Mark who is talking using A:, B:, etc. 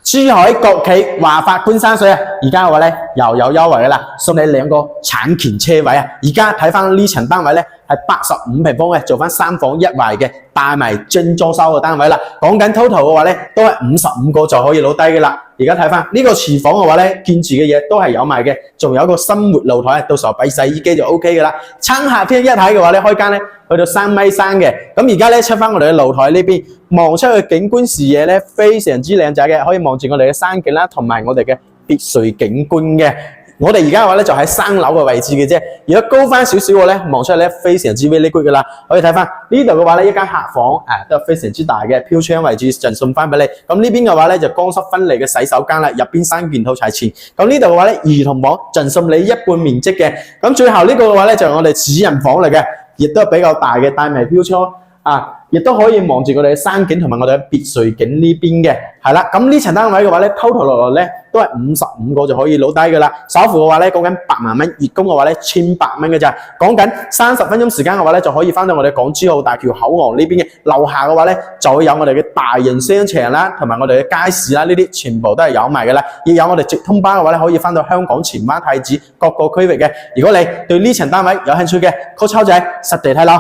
A: 珠海國企華發觀山水啊，而家嘅話咧又有優惠噶啦，送你2個產權車位啊！而家睇翻呢層單位咧係85平方嘅，做翻3房1衛嘅，帶埋精裝修嘅單位啦。講緊 total 嘅話咧都係55個就可以攞低嘅啦。而家睇翻呢個廚房嘅話咧，建住嘅嘢都係有賣嘅，仲有一個生活露台，到時候擺洗衣機就 OK 嘅啦。餐客廳一睇嘅話咧，開間咧去到3.3米嘅，咁而家咧出翻我哋嘅露台呢邊，望出去景觀視野咧非常之靚仔嘅，可以望住我哋嘅山景啦，同埋我哋嘅別墅景觀嘅。我哋而家嘅話咧就喺3樓嘅位置嘅啫，如果高翻少少嘅咧，望出去咧非常之 very good 噶啦。可以睇翻呢度嘅話咧，一間客房都非常之大嘅，飄窗位置贈送翻俾你。咁呢邊嘅話咧就乾濕分離嘅洗手間啦，入邊3件套齊全。咁呢度嘅話咧兒童房贈送你1半面積嘅。咁最後呢個嘅話咧就係我哋主人房嚟嘅，亦都係比較大嘅，帶埋飄窗亦都可以望住我哋嘅山景同埋我哋嘅別墅景呢邊嘅，係啦。咁呢層單位嘅話咧，total 落來咧都係55個就可以攞低噶啦。首付嘅話咧，講緊8萬蚊，月供嘅話咧1,800蚊嘅咋。講緊30分鐘時間嘅話咧，就可以翻到我哋港珠澳大橋口岸呢邊嘅。樓下嘅話咧，就會有我哋嘅大型商場啦，同埋我哋嘅街市啦，呢啲全部都係有賣嘅啦。亦有我哋直通巴嘅話咧，可以翻到香港、荃灣、太子各個區域嘅。如果你對呢層單位有興趣嘅，call 抽仔實地睇樓。